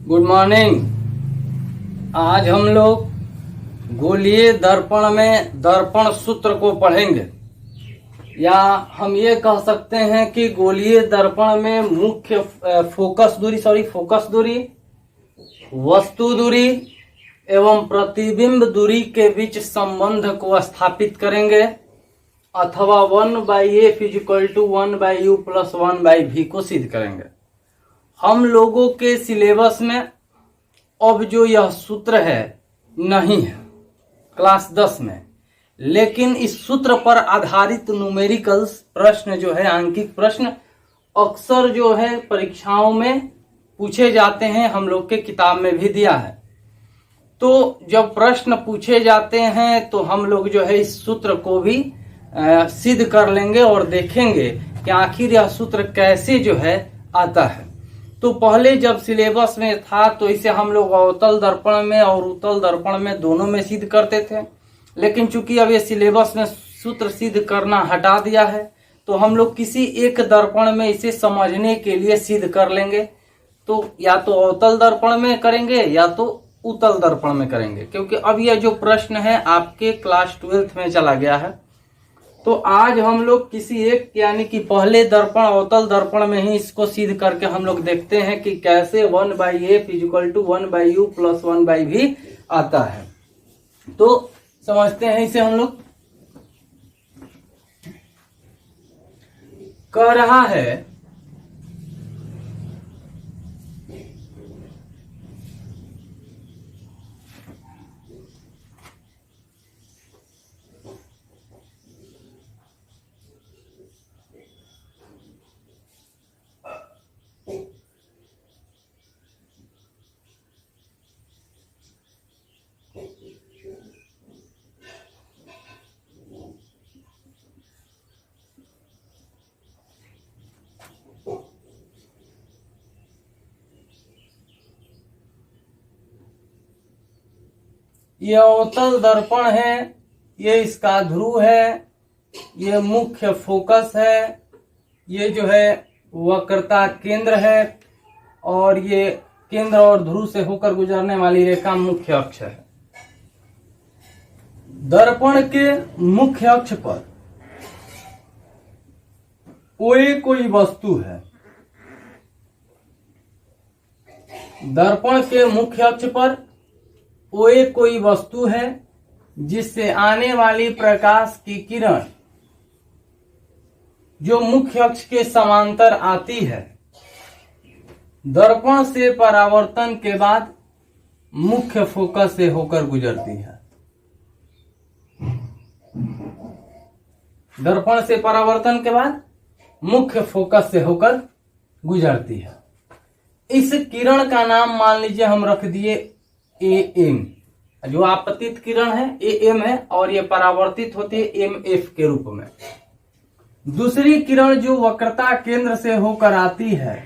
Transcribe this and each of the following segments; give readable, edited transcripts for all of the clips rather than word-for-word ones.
Good morning. आज हम लोग गोलीय दर्पण में दर्पण सूत्र को पढ़ेंगे, या हम ये कह सकते हैं कि गोलीय दर्पण में मुख्य फोकस दूरी, वस्तु दूरी एवं प्रतिबिंब दूरी के बीच संबंध को स्थापित करेंगे, अथवा 1/f = 1/u + 1/v को सिद्ध करेंगे। हम लोगों के सिलेबस में अब जो यह सूत्र है नहीं है क्लास 10 में, लेकिन इस सूत्र पर आधारित न्यूमेरिकल्स प्रश्न जो है, आंकिक प्रश्न अक्सर जो है परीक्षाओं में पूछे जाते हैं। हम लोग के किताब में भी दिया है। तो जब प्रश्न पूछे जाते हैं तो हम लोग जो है इस सूत्र को भी सिद्ध कर लेंगे और देखेंगे कि आखिर यह सूत्र कैसे जो है आता है। तो पहले जब सिलेबस में था तो इसे हम लोग अवतल दर्पण में और उत्तल दर्पण में दोनों में सिद्ध करते थे, लेकिन चूंकि अब ये सिलेबस में सूत्र सिद्ध करना हटा दिया है तो हम लोग किसी एक दर्पण में इसे समझने के लिए सिद्ध कर लेंगे। तो या तो अवतल दर्पण में करेंगे या तो उत्तल दर्पण में करेंगे, क्योंकि अब यह जो प्रश्न है आपके क्लास 12th में चला गया है। तो आज हम लोग किसी एक यानी कि पहले दर्पण अवतल दर्पण में ही इसको सिद्ध करके हम लोग देखते हैं कि कैसे 1/f = 1/u + 1/v आता है। तो समझते हैं इसे। हम लोग कह रहा है ये अवतल दर्पण है, ये इसका ध्रुव है, ये मुख्य फोकस है, ये जो है वक्रता केंद्र है, और ये केंद्र और ध्रुव से होकर गुजरने वाली रेखा मुख्य अक्ष है। दर्पण के मुख्य अक्ष पर कोई वस्तु है। दर्पण के मुख्य अक्ष पर कोई वस्तु है जिससे आने वाली प्रकाश की किरण जो मुख्य अक्ष के समांतर आती है, दर्पण से परावर्तन के बाद मुख्य फोकस से होकर गुजरती है। दर्पण से परावर्तन के बाद मुख्य फोकस से होकर गुजरती है। इस किरण का नाम मान लीजिए हम रख दिए AM। जो आपतित किरण है AM है, और ये परावर्तित होती है MF के रूप में। दूसरी किरण जो वक्रता केंद्र से होकर आती है,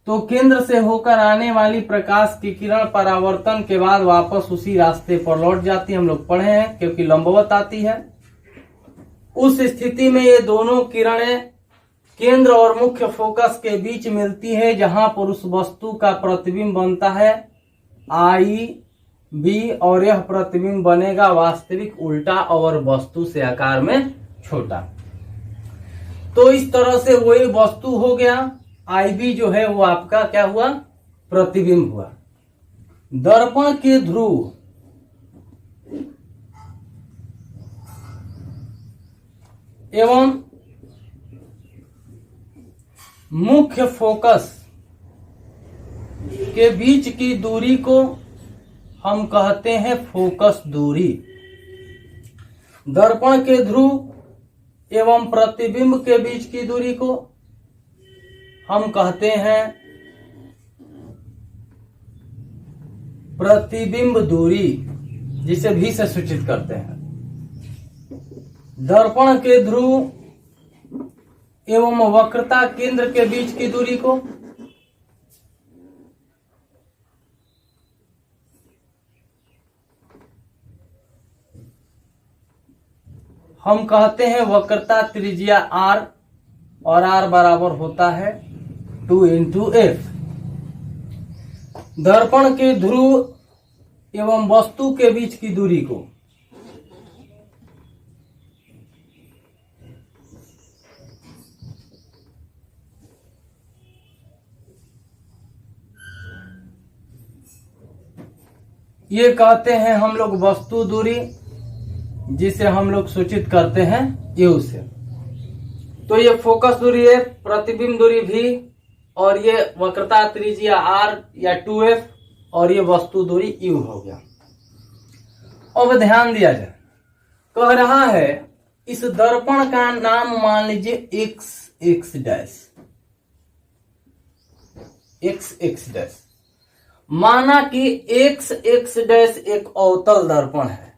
तो केंद्र से होकर आने वाली प्रकाश की किरण परावर्तन के बाद वापस उसी रास्ते पर लौट जाती है। हम लोग पढ़े हैं, क्योंकि लंबवत आती है। उस स्थिति में ये दोनों किरणें केंद्र और मुख्य फोकस के बीच मिलती है, जहां पर उस वस्तु का प्रतिबिंब बनता है IB, और यह प्रतिबिंब बनेगा वास्तविक उल्टा और वस्तु से आकार में छोटा। तो इस तरह से वही वस्तु हो गया। IB जो है वो आपका क्या हुआ? प्रतिबिंब हुआ। दर्पण के ध्रुव एवं मुख्य फोकस के बीच की दूरी को हम कहते हैं फोकस दूरी। दर्पण के ध्रुव एवं प्रतिबिंब के बीच की दूरी को हम कहते हैं प्रतिबिंब दूरी, जिसे V से सूचित करते हैं। दर्पण के ध्रुव एवं वक्रता केंद्र के बीच की दूरी को हम कहते हैं वक्रता त्रिज्या R, और R बराबर होता है 2 × f। दर्पण के ध्रुव एवं वस्तु के बीच की दूरी को ये कहते हैं हम लोग वस्तु दूरी, जिसे हम लोग सूचित करते हैं u से। तो ये फोकस दूरी है, प्रतिबिंब दूरी v, और ये वक्रता त्रिज्या r या 2f, और ये वस्तु दूरी u हो गया। अब ध्यान दिया जाए, कह रहा है इस दर्पण का नाम मान लीजिए x डैश, x डैश। माना कि x डैश एक अवतल दर्पण है,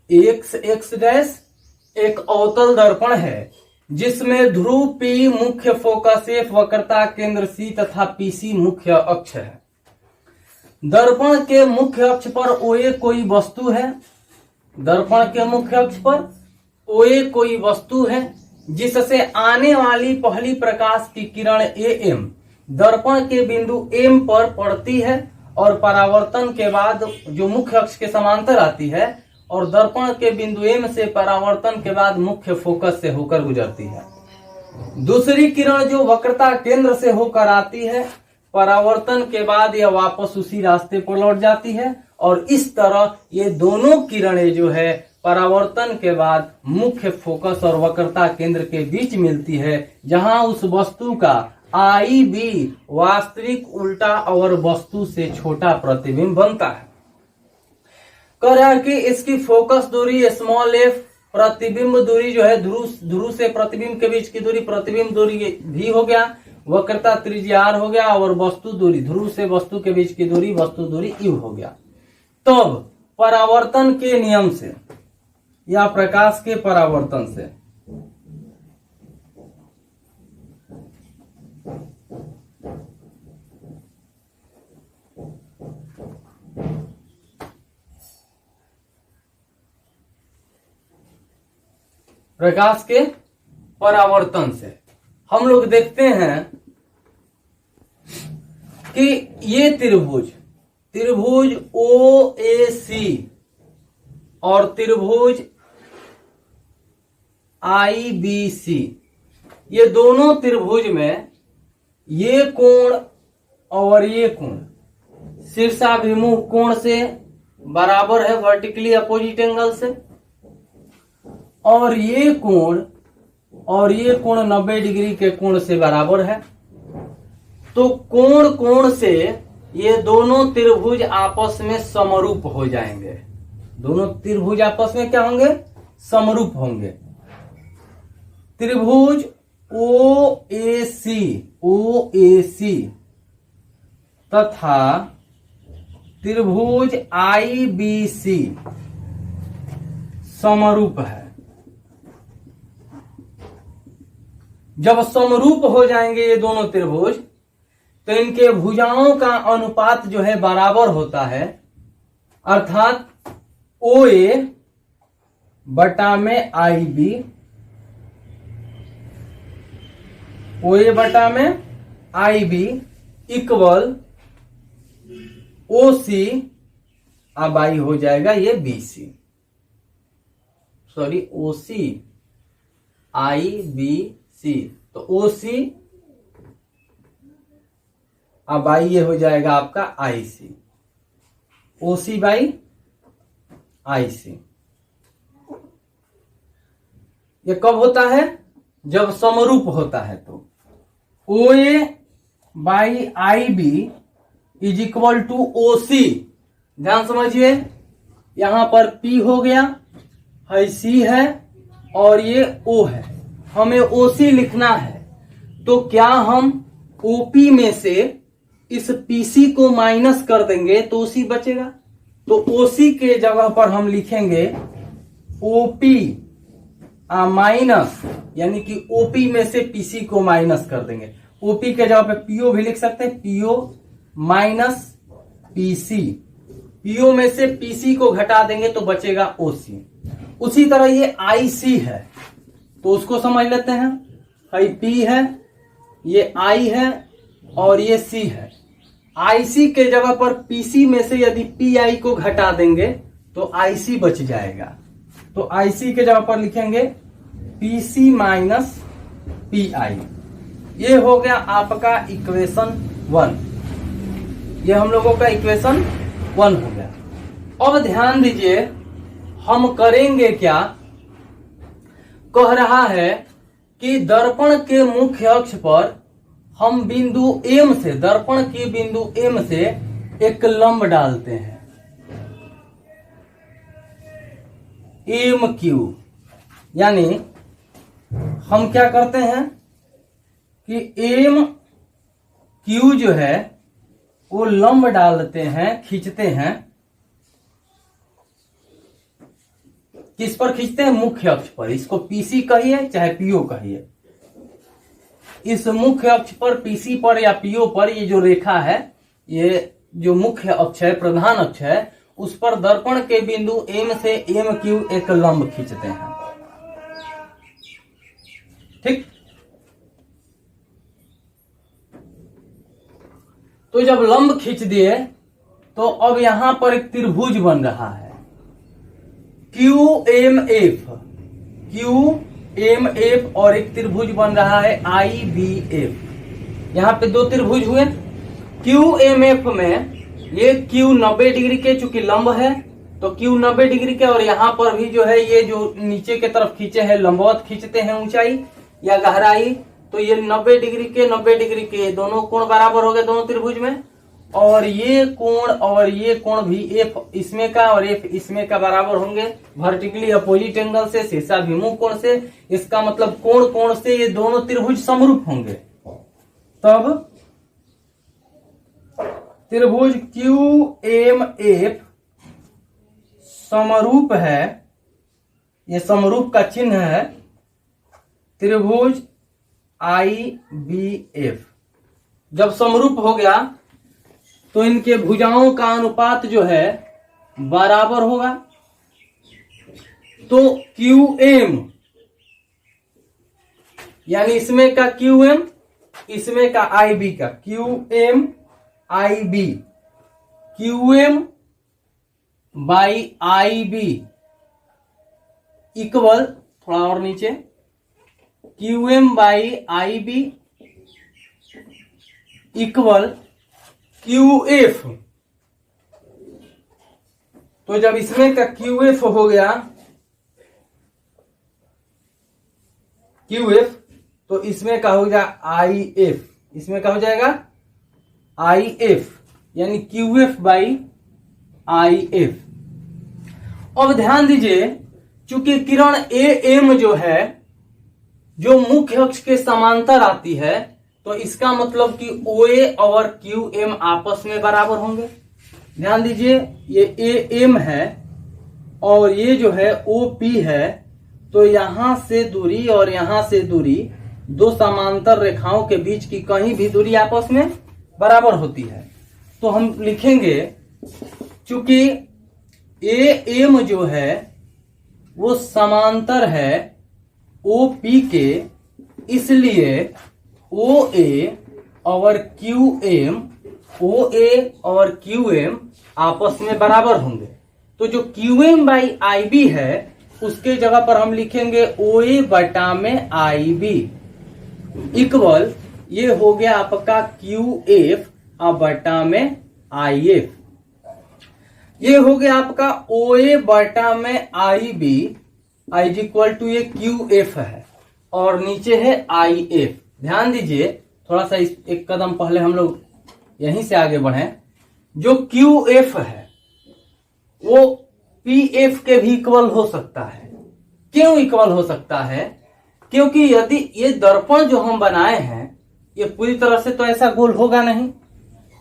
x डैश एक अवतल दर्पण है जिसमें ध्रुव P मुख्य फोकस F, वक्रता केंद्र C तथा PC मुख्य अक्ष है। दर्पण के मुख्य अक्ष पर OA कोई वस्तु है, दर्पण के मुख्य अक्ष पर OA कोई वस्तु है जिससे आने वाली पहली प्रकाश की किरण AM दर्पण के बिंदु M पर पड़ती है और परावर्तन के बाद जो मुख्य अक्ष के समांतर आती है, और दर्पण के बिंदु M से परावर्तन के बाद मुख्य फोकस से होकर गुजरती है। दूसरी किरण जो वक्रता केंद्र से होकर आती है, परावर्तन के बाद यह वापस उसी रास्ते पर लौट जाती है, और इस तरह ये दोनों किरणें जो है परावर्तन के बाद मुख्य फोकस और वक्रता केंद्र के बीच मिलती है, जहां उस वस्तु का IB वास्तविक उल्टा और वस्तु से छोटा प्रतिबिंब बनता है। कह रहा है कि इसकी फोकस दूरी स्मॉल f, प्रतिबिंब दूरी जो है ध्रुव से प्रतिबिंब के बीच की दूरी प्रतिबिंब दूरी v हो गया, वक्रता त्रिज्या r हो गया, और वस्तु दूरी ध्रुव से वस्तु के बीच की दूरी वस्तु दूरी u हो गया। तब परावर्तन के नियम से या प्रकाश के परावर्तन से हम लोग देखते हैं कि ये त्रिभुज OAC और त्रिभुज IBC, ये दोनों त्रिभुज में ये कोण और ये कोण शीर्षाभिमुख कोण से बराबर है, वर्टिकली अपोजिट एंगल से, और ये कोण 90 डिग्री के कोण से बराबर है। तो कोण से ये दोनों त्रिभुज आपस में समरूप हो जाएंगे, दोनों त्रिभुज आपस में क्या होंगे? समरूप होंगे। त्रिभुज OAC तथा त्रिभुज IBC समरूप है। जब समरूप हो जाएंगे ये दोनों त्रिभुज, तो इनके भुजाओं का अनुपात जो है बराबर होता है, अर्थात OA बटा में IB, OA बटा में IB इक्वल OC, अब आई हो जाएगा ये BC, सॉरी OC IBC, तो OC अब आई ये हो जाएगा आपका IC, OC बाई IC। ये कब होता है? जब समरूप होता है। तो OA by IB is equal to OC। ध्यान समझिए, यहां पर P हो गया है, C है और ये O है, हमें OC लिखना है। तो क्या हम OP में से इस PC को माइनस कर देंगे तो OC बचेगा। तो OC के जगह पर हम लिखेंगे OP माइनस, यानी कि OP में से PC को माइनस कर देंगे। OP के जगह पे PO भी लिख सकते हैं, PO माइनस PC, PO में से PC को घटा देंगे तो बचेगा OC। उसी तरह ये IC है, तो उसको समझ लेते हैं। P है ये आई है और ये सी है। आईसी के जगह पर पीसी में से यदि पीआई को घटा देंगे तो आईसी बच जाएगा। तो आईसी के जगह पर लिखेंगे पीसी माइनस पीआई। ये हो गया आपका इक्वेशन 1। ये हम लोगों का इक्वेशन 1 हो गया। अब ध्यान दीजिए हम करेंगे क्या। कह रहा है कि दर्पण के मुख्य अक्ष पर हम बिंदु एम से, दर्पण की बिंदु एम से एक लंब डालते हैं एम क्यू। यानी हम क्या करते हैं कि एम क्यू जो है वो लंब डालते हैं, खींचते हैं। किस पर खींचते हैं? मुख्य अक्ष पर। इसको पीसी कहिए चाहे पीओ कहिए। इस मुख्य अक्ष पर, पीसी पर या पीओ पर, ये जो रेखा है, ये जो मुख्य अक्ष है, प्रधान अक्ष है, उस पर दर्पण के बिंदु एम से एम क्यू एक लंब खींचते हैं। ठीक। तो जब लंब खींच दिए तो अब यहां पर एक त्रिभुज बन रहा है Q M F. Q M F और एक त्रिभुज बन रहा है आई बी एफ। यहां पे दो त्रिभुज हुए। क्यू एम एफ में ये क्यू 90 डिग्री के, चूंकि लंब है तो क्यू 90 डिग्री के, और यहां पर भी जो है ये जो नीचे के तरफ खींचे हैं, लंबवत खींचते हैं ऊंचाई या गहराई, तो ये 90 डिग्री के 90 डिग्री के दोनों कोण बराबर हो गए दोनों त्रिभुज में। और ये कोण भी एफ इसमें का और एफ इसमें का बराबर होंगे वर्टिकली अपोजिट एंगल से, शीर्षाभिमुख कोण से। इसका मतलब कोण से ये दोनों त्रिभुज समरूप होंगे। तब त्रिभुज क्यू एम एफ समरूप है, ये समरूप का चिन्ह है त्रिभुज आई बी एफ। जब समरूप हो गया तो इनके भुजाओं का अनुपात जो है बराबर होगा। तो क्यू एम यानी इसमें का क्यू एम, इसमें का आई बी का, Q M I B, Q M by I B equal, थोड़ा और नीचे, Q M by I B equal Q F. तो जब इसमें का क्यू एफ हो गया क्यू एफ, तो इसमें का हो जाएगा आई एफ। इसमें का हो जाएगा आई एफ, यानी Q F by I F. अब ध्यान दीजिए, चूंकि किरण ए एम जो है, जो मुख्य अक्ष के समांतर आती है, तो इसका मतलब कि ओ ए और क्यू एम आपस में बराबर होंगे। ध्यान दीजिए, ये ए एम है और ये जो है ओ पी है, तो यहां से दूरी और यहां से दूरी, दो समांतर रेखाओं के बीच की कहीं भी दूरी आपस में बराबर होती है। तो हम लिखेंगे, चूंकि ए एम जो है वो समांतर है ओ पी के, इसलिए ओ ए और क्यू एम, ओ ए और क्यू एम आपस में बराबर होंगे। तो जो Q M by I B है उसके जगह पर हम लिखेंगे ओ ए बटा में आई बी इक्वल, ये हो गया आपका क्यू एफ बटा में आई एफ। ये हो गया आपका ओ ए बटा में I B I equal to, ये क्यू एफ है और नीचे है आई एफ। ध्यान दीजिए, थोड़ा सा एक कदम पहले हम लोग यहीं से आगे बढ़े। जो क्यू एफ है वो पी एफ के भी इक्वल हो सकता है। क्यों इक्वल हो सकता है? क्योंकि यदि ये दर्पण जो हम बनाए हैं ये पूरी तरह से तो ऐसा गोल होगा नहीं,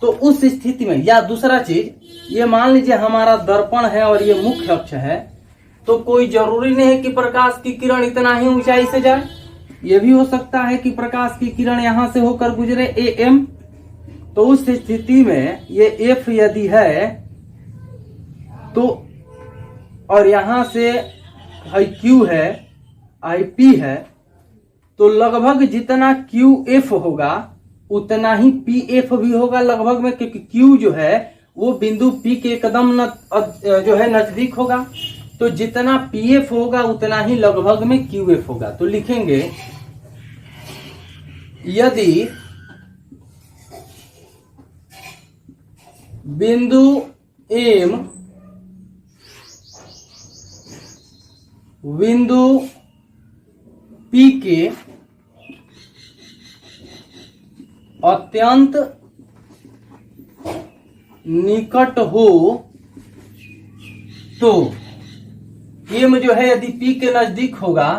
तो उस स्थिति में, या दूसरा चीज, ये मान लीजिए हमारा दर्पण है और ये मुख्य अक्ष है, तो कोई जरूरी नहीं है कि प्रकाश की किरण इतना ही ऊंचाई से जाए। ये भी हो सकता है कि प्रकाश की किरण यहां से होकर गुजरे ए एम, तो उस स्थिति में ये एफ यदि है तो, और यहां से आई क्यू है, आई पी है, तो लगभग जितना क्यू एफ होगा उतना ही पी एफ भी होगा लगभग में, क्योंकि क्यू जो है वो बिंदु पी के एकदम जो है नजदीक होगा। तो जितना पी एफ होगा उतना ही लगभग में क्यू एफ होगा। तो लिखेंगे यदि बिंदु एम बिंदु पी के अत्यंत निकट हो तो एम जो है यदि पी के नजदीक होगा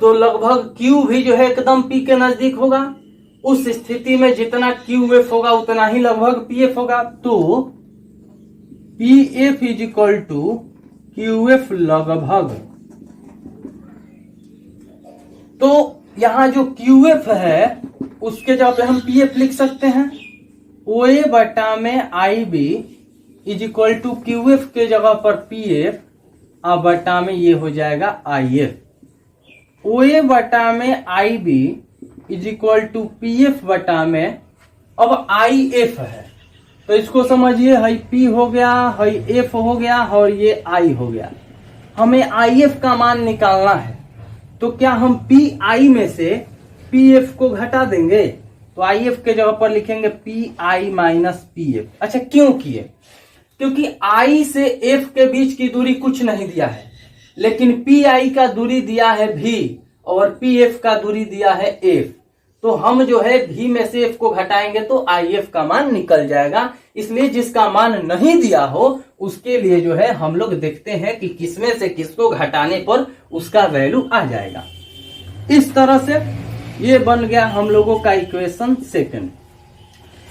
तो लगभग क्यू भी जो है एकदम पी के नजदीक होगा। उस स्थिति में जितना क्यू एफ होगा उतना ही लगभग पी एफ होगा। तो P F is equal to Q F लगभग। तो यहां जो क्यू एफ है उसके जगह पे हम पी एफ लिख सकते हैं। ओ ए बटा में I B is equal to Q F के जगह पर पी एफ और बटा में ये हो जाएगा आई एफ। ओ ए बटा में I B is equal to P F बटा में, अब आई एफ है तो इसको समझिए, हई पी हो गया, हई एफ हो गया और ये आई हो गया। हमें आई एफ का मान निकालना है। तो क्या हम पी आई में से पी एफ को घटा देंगे? तो आई एफ के जगह पर लिखेंगे P I minus P F. अच्छा, क्यों किए? क्योंकि आई से एफ के बीच की दूरी कुछ नहीं दिया है, लेकिन पी आई का दूरी दिया है भी और पी एफ का दूरी दिया है एफ। तो हम जो है भी में से एफ को घटाएंगे तो आई एफ का मान निकल जाएगा। इसलिए जिसका मान नहीं दिया हो उसके लिए जो है हम लोग देखते हैं कि किसमें से किसको घटाने पर उसका वैल्यू आ जाएगा। इस तरह से ये बन गया हम लोगों का इक्वेशन सेकंड।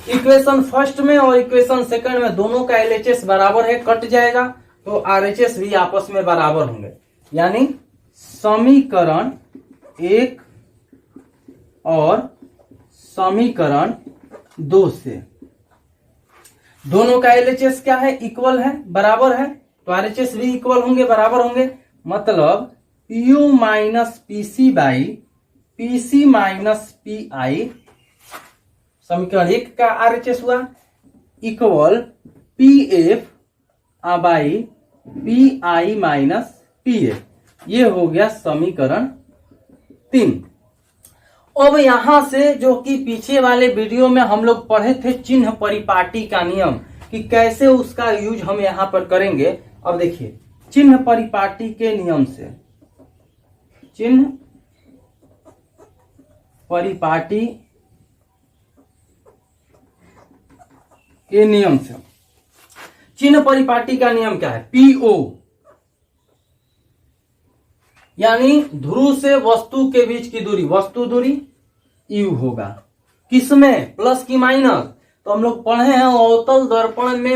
इक्वेशन फर्स्ट में और इक्वेशन सेकंड में दोनों का एलएचएस बराबर है, कट जाएगा तो आरएचएस भी आपस में बराबर होंगे। यानी समीकरण 1 और समीकरण 2 से दोनों का एलएचएस क्या है? इक्वल है, बराबर है। तो आरएचएस भी इक्वल होंगे, बराबर होंगे। मतलब P U minus P C by P C minus P I, समीकरण 1 का आरएचएस हुआ, equal P F by P I minus P F. ये हो गया समीकरण 3। अब यहां से जो कि पीछे वाले वीडियो में हम लोग पढ़े थे चिन्ह परिपाटी का नियम, कि कैसे उसका यूज हम यहां पर करेंगे। अब देखिए, चिन्ह परिपाटी के नियम से, चिन्ह परिपाटी के नियम से, चिन्ह परिपाटी का नियम क्या है? पीओ, यानी ध्रुव से वस्तु के बीच की दूरी, वस्तु दूरी यू होगा। किसमें? प्लस की माइनस? तो हम लोग पढ़े हैं अवतल दर्पण में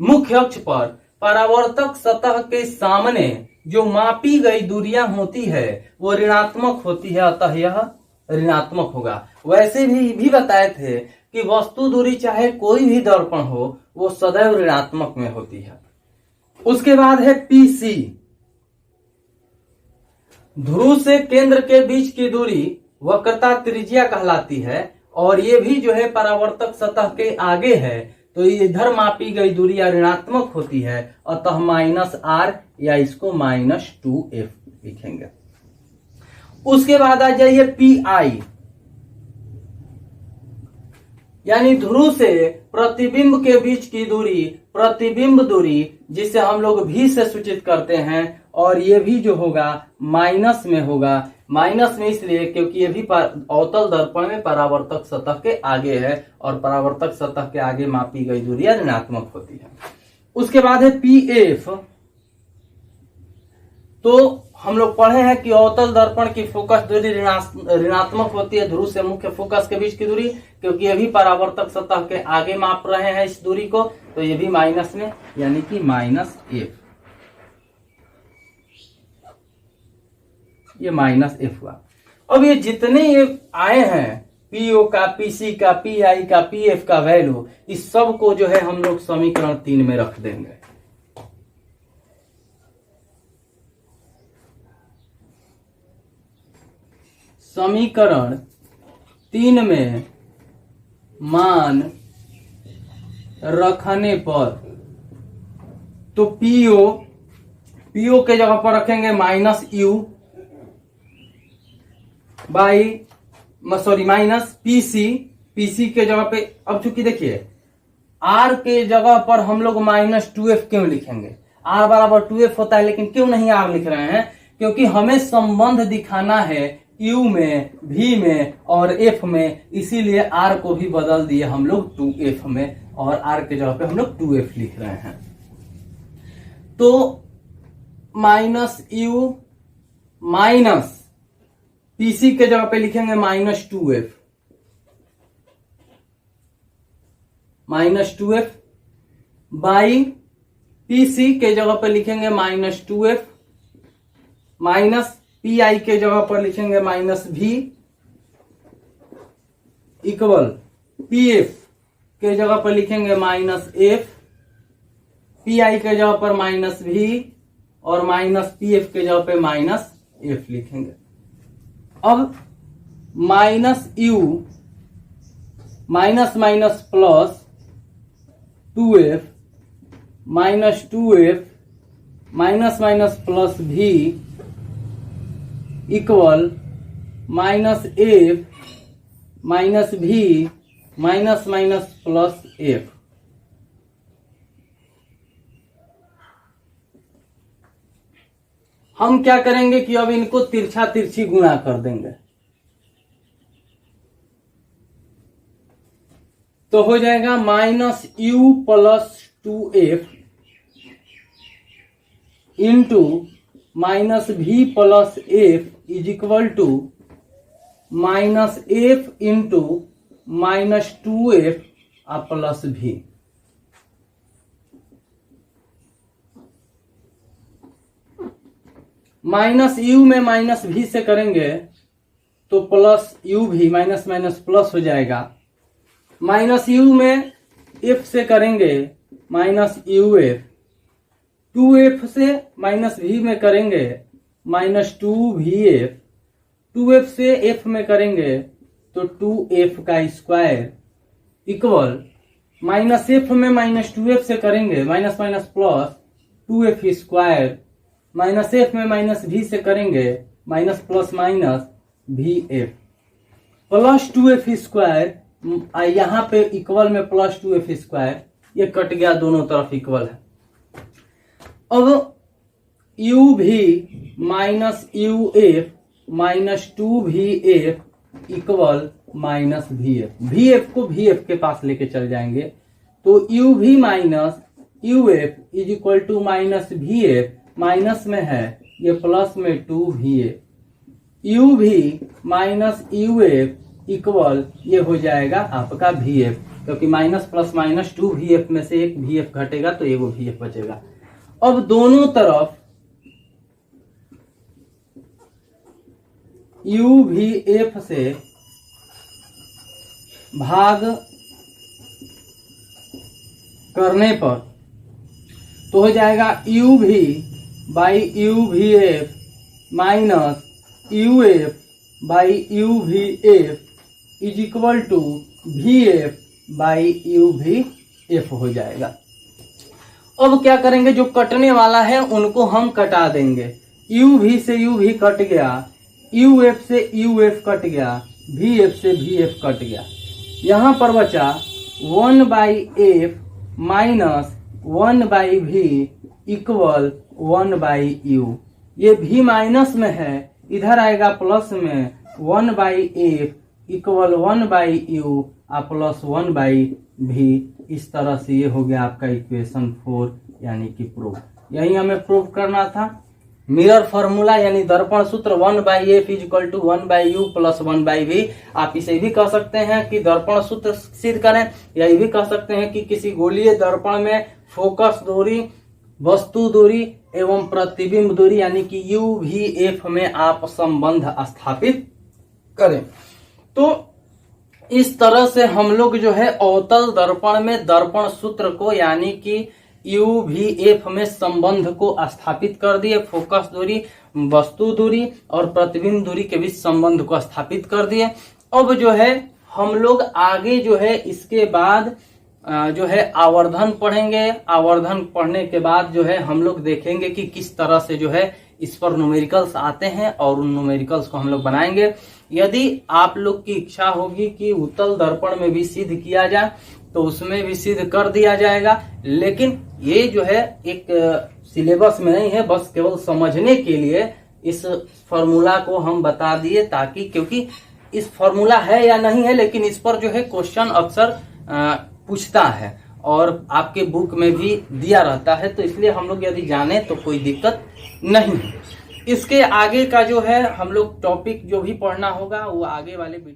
मुख्य अक्ष पर परावर्तक सतह के सामने जो मापी गई दूरियां होती है वो ऋणात्मक होती है, अतः यह ऋणात्मक होगा। वैसे भी बताए थे कि वस्तु दूरी चाहे कोई भी दर्पण हो वो सदैव ऋणात्मक में होती है। उसके बाद है पीसी, ध्रुव से केंद्र के बीच की दूरी वक्रता त्रिज्या कहलाती है और ये भी जो है परावर्तक सतह के आगे है, तो इधर मापी गई दूरी ऋणात्मक होती है, अतः माइनस आर या इसको माइनस 2f लिखेंगे। उसके बाद आ जाइए पी आई, यानी ध्रुव से प्रतिबिंब के बीच की दूरी, प्रतिबिंब दूरी जिसे हम लोग भी से सूचित करते हैं, और ये भी जो होगा माइनस में होगा। माइनस में इसलिए क्योंकि ये भी अवतल दर्पण में परावर्तक सतह के आगे है और परावर्तक सतह के आगे मापी गई दूरी ऋणात्मक होती है। उसके बाद है पी एफ। तो हम लोग पढ़े हैं कि अवतल दर्पण की फोकस दूरी ऋणात्मक होती है ध्रुव से मुख्य फोकस के बीच की दूरी, क्योंकि ये भी परावर्तक सतह के आगे माप रहे हैं इस दूरी को, तो ये भी माइनस में, यानी कि माइनस एफ। ये माइनस एफ हुआ। अब ये जितने ये आए हैं पीओ का, पीसी का, पीआई का, पीएफ का वैल्यू, इस सब को जो है हम लोग समीकरण 3 में रख देंगे। समीकरण 3 में मान रखने पर, तो पीओ के जगह पर रखेंगे माइनस पीसी के जगह पे। अब चूंकि देखिए आर के जगह पर हम लोग -2f क्यों लिखेंगे, आर बराबर 2f होता है, लेकिन क्यों नहीं आर लिख रहे हैं, क्योंकि हमें संबंध दिखाना है u में, v में और f में, इसीलिए r को भी बदल दिए हम लोग 2f में, और r के जगह पे हम लोग 2f लिख रहे हैं। तो -u माइनस पीसी के जगह पे लिखेंगे -2f बाई पीसी के जगह पे लिखेंगे -2f माइनस पीआई के जगह पर लिखेंगे -v इक्वल पीएफ के जगह पर लिखेंगे -f, पीआई के जगह पर -v और -pf के जगह पे -f लिखेंगे। अब -u minus minus plus 2f -2f minus minus plus v equal -f minus v minus minus plus f। हम क्या करेंगे कि अब इनको तिरछा तिरछी गुणा कर देंगे, तो हो जाएगा -u plus 2f into -v plus f is equal to -f into -2f plus v। -u में -v से करेंगे तो plus uv, minus minus plus हो जाएगा। -u में f से करेंगे -uf, 2f से -v में करेंगे -2vf, 2f से f में करेंगे तो 2f का स्क्वायर इक्वल -f में -2f से करेंगे minus minus plus 2f square, -f में -v से करेंगे minus plus minus vf plus 2f square, यहाँ पे इक्वल में प्लस 2f स्क्वायर, ये कट गया, दोनों तरफ इक्वल है। अब uv minus uf minus 2vf equal -vf, vf को vf के पास लेके चल जाएंगे, तो uv minus uf is equal to -vf, minus में है ये प्लस में 2vf, uv minus uf equal ये हो जाएगा आपका vf, क्योंकि माइनस प्लस माइनस 2vf में से एक vf घटेगा तो एगो vf बचेगा। अब दोनों तरफ uvf से भाग करने पर तो हो जाएगा uv by uvf minus uf by uvf is equal to vf by uvf हो जाएगा। अब क्या करेंगे, जो कटने वाला है उनको हम कटा देंगे, uv से uv कट गया, uf से uf कट गया, vf से vf कट गया, यहाँ पर बचा 1/f minus 1/v equal 1/u, ये v माइनस में है, इधर आएगा प्लस में 1/f equal 1/u plus 1/v। इस तरह से ये हो गया आपका इक्वेशन 4 यानी कि प्रूफ। यही हमें प्रूफ करना था। मिरर फॉर्मूला यानी दर्पण सूत्र 1/f is equal to 1/u plus 1/v। आप इसे भी कह सकते हैं कि दर्पण सूत्र सिद्ध करें, या ये भी कह सकते हैं कि किसी गोलीय दर्पण में फोकस दूरी, वस्तु दूरी एवं प्रतिबिंब दूरी यानी कि UVF में आप संबंध स्थापित करें। तो इस तरह से हम लोग जो है अवतल दर्पण में दर्पण सूत्र को यानी कि UVF में संबंध को स्थापित कर दिए। फोकस दूरी, वस्तु दूरी और प्रतिबिंब दूरी के बीच संबंध को स्थापित कर दिए। अब जो है हम लोग आगे जो है इसके बाद जो है आवर्धन पढ़ेंगे। आवर्धन पढ़ने के बाद जो है हम लोग देखेंगे कि किस तरह से जो है इस पर न्यूमेरिकल्स आते हैं और उन न्यूमेरिकल्स को हम लोग बनाएंगे। यदि आप लोग की इच्छा होगी कि उत्तल दर्पण में भी सिद्ध किया जाए तो उसमें भी सिद्ध कर दिया जाएगा, लेकिन ये जो है एक सिलेबस में नहीं है, बस केवल समझने के लिए इस फॉर्मूला को हम बता दिए, ताकि क्योंकि इस फॉर्मूला है या नहीं है लेकिन इस पर जो है क्वेश्चन अक्सर पूछता है और आपके बुक में भी दिया रहता है, तो इसलिए हम लोग यदि जाने तो कोई दिक्कत नहीं है। इसके आगे का जो है हम लोग टॉपिक जो भी पढ़ना होगा वो आगे वाले वीडियो